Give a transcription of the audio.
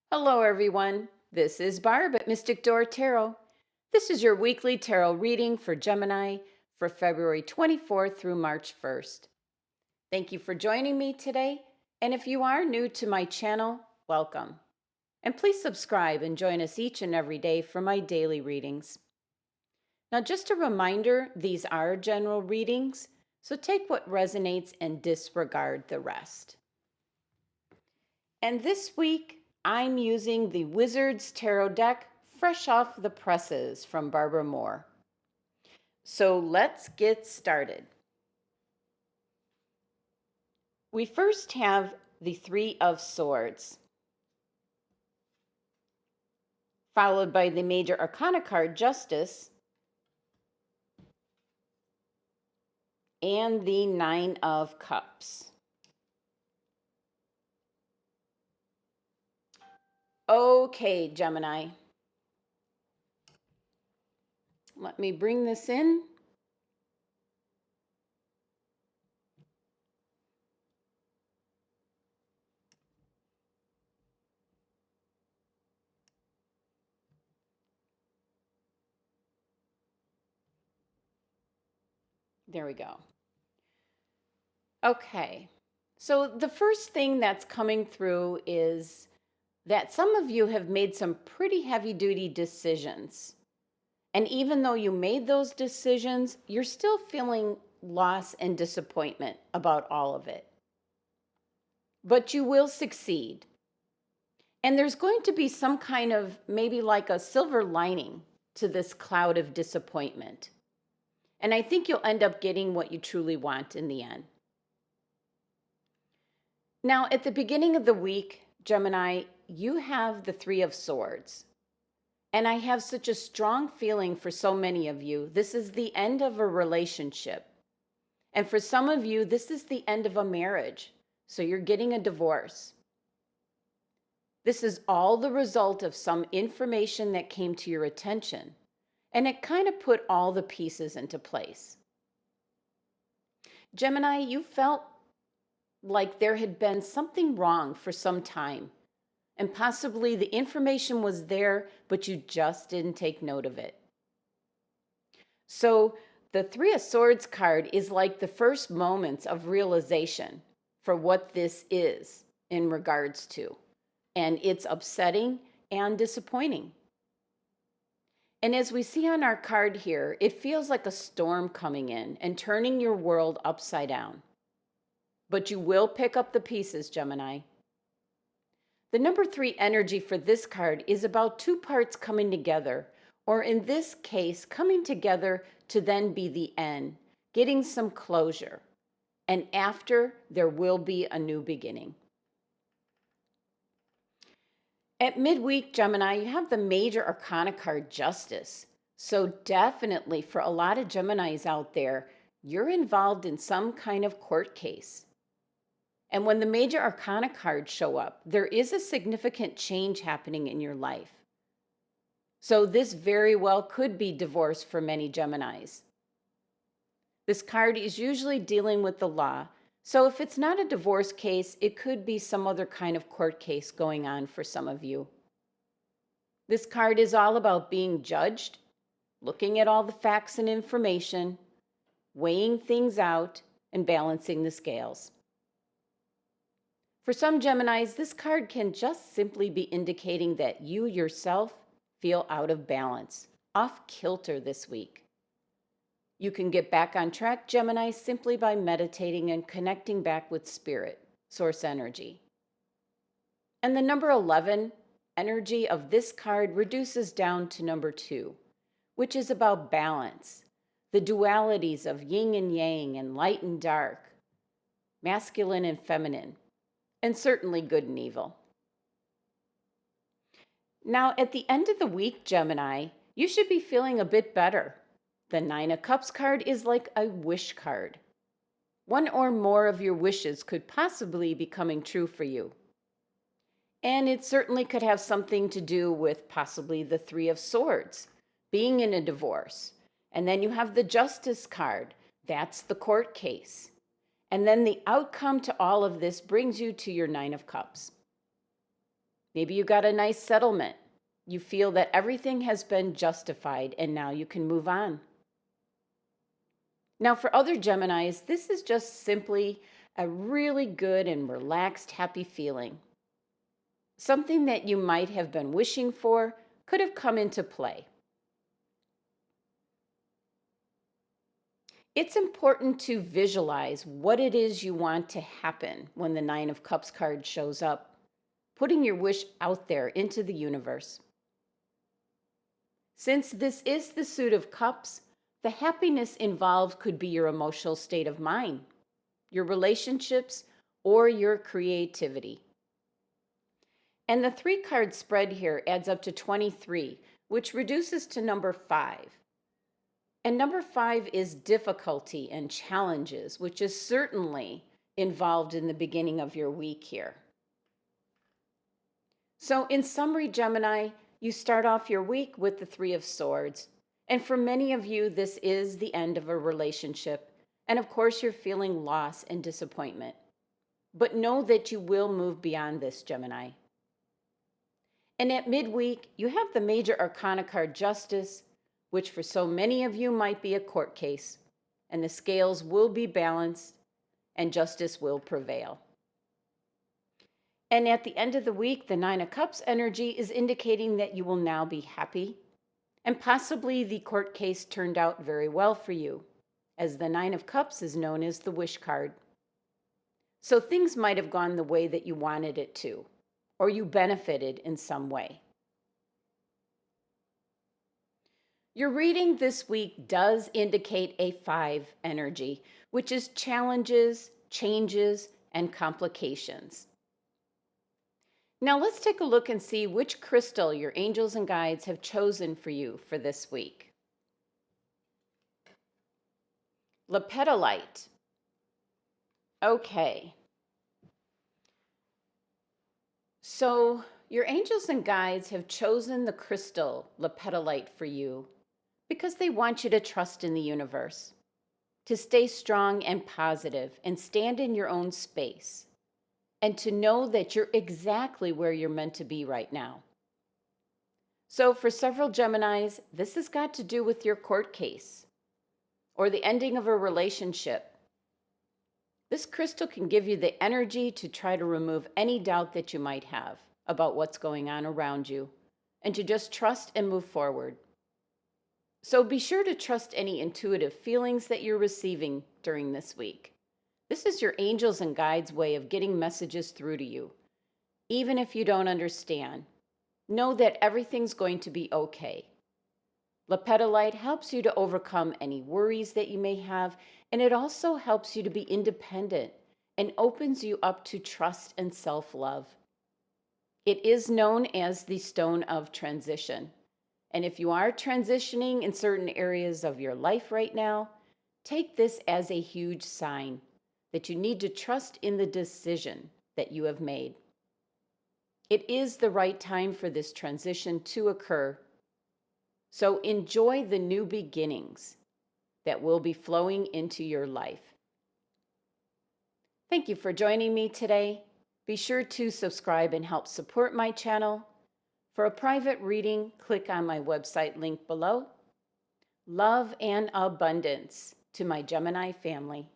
Hello, everyone. This is Barb at Mystic Door Tarot. This is your weekly tarot reading for Gemini for February 24th through March 1st. Thank you for joining me today. And if you are new to my channel, welcome. And please subscribe and join us each and every day for my daily readings. Now, just a reminder, these are general readings, so take what resonates and disregard the rest. And this week, I'm using the Wizards Tarot deck fresh off the presses from Barbara Moore. So let's get started. We first have the Three of Swords, followed by the Major Arcana card, Justice, and the Nine of Cups. Okay, Gemini. Let me bring this in. There we go. Okay, so the first thing that's coming through is that some of you have made some pretty heavy-duty decisions. And even though you made those decisions, you're still feeling loss and disappointment about all of it. But you will succeed. And there's going to be some kind of maybe like a silver lining to this cloud of disappointment. And I think you'll end up getting what you truly want in the end. Now, at the beginning of the week, Gemini, you have the Three of Swords. And I have such a strong feeling for so many of you. This is the end of a relationship. And for some of you, this is the end of a marriage. So you're getting a divorce. This is all the result of some information that came to your attention. And it kind of put all the pieces into place. Gemini, you felt like there had been something wrong for some time. And possibly the information was there, but you just didn't take note of it. So the Three of Swords card is like the first moments of realization for what this is in regards to. And it's upsetting and disappointing. And as we see on our card here, it feels like a storm coming in and turning your world upside down. But you will pick up the pieces, Gemini. The number 3 energy for this card is about 2 parts coming together, or in this case, coming together to then be the end, getting some closure. And after, there will be a new beginning. At midweek, Gemini, you have the Major Arcana card, Justice. So definitely for a lot of Geminis out there, you're involved in some kind of court case. And when the Major Arcana cards show up, there is a significant change happening in your life. So this very well could be divorce for many Geminis. This card is usually dealing with the law. So if it's not a divorce case, it could be some other kind of court case going on for some of you. This card is all about being judged, looking at all the facts and information, weighing things out, and balancing the scales. For some Geminis, this card can just simply be indicating that you yourself feel out of balance, off kilter this week. You can get back on track, Gemini, simply by meditating and connecting back with spirit, source energy. And the number 11 energy of this card reduces down to number 2, which is about balance, the dualities of yin and yang and light and dark, masculine and feminine, and certainly good and evil. Now, at the end of the week, Gemini, you should be feeling a bit better. The Nine of Cups card is like a wish card. One or more of your wishes could possibly be coming true for you. And it certainly could have something to do with possibly the Three of Swords, being in a divorce. And then you have the Justice card. That's the court case. And then the outcome to all of this brings you to your Nine of Cups. Maybe you got a nice settlement. You feel that everything has been justified and now you can move on. Now, for other Geminis, this is just simply a really good and relaxed, happy feeling. Something that you might have been wishing for could have come into play. It's important to visualize what it is you want to happen when the Nine of Cups card shows up, putting your wish out there into the universe. Since this is the suit of cups, the happiness involved could be your emotional state of mind, your relationships, or your creativity. And the 3-card spread here adds up to 23, which reduces to number 5. And number 5 is difficulty and challenges, which is certainly involved in the beginning of your week here. So in summary, Gemini, you start off your week with the 3 of Swords. And for many of you, this is the end of a relationship. And of course, you're feeling loss and disappointment. But know that you will move beyond this, Gemini. And at midweek, you have the major arcana card Justice, which for so many of you might be a court case. And the scales will be balanced and justice will prevail. And at the end of the week, the 9 of Cups energy is indicating that you will now be happy. And possibly the court case turned out very well for you, as the 9 of Cups is known as the wish card. So things might have gone the way that you wanted it to, or you benefited in some way. Your reading this week does indicate a 5 energy, which is challenges, changes, and complications. Now let's take a look and see which crystal your angels and guides have chosen for you for this week. LEPIDOLITE. Okay. So your angels and guides have chosen the crystal LEPIDOLITE for you because they want you to trust in the universe, to stay strong and positive and stand in your own space, and to know that you're exactly where you're meant to be right now. So for several Geminis, this has got to do with your court case or the ending of a relationship. This crystal can give you the energy to try to remove any doubt that you might have about what's going on around you and to just trust and move forward. So be sure to trust any intuitive feelings that you're receiving during this week. This is your angels and guides' way of getting messages through to you. Even if you don't understand, know that everything's going to be okay. LEPIDOLITE helps you to overcome any worries that you may have, and it also helps you to be independent and opens you up to trust and self-love. It is known as the stone of transition. And if you are transitioning in certain areas of your life right now, take this as a huge sign that you need to trust in the decision that you have made. It is the right time for this transition to occur. So enjoy the new beginnings that will be flowing into your life. Thank you for joining me today. Be sure to subscribe and help support my channel. For a private reading, click on my website link below. Love and abundance to my Gemini family.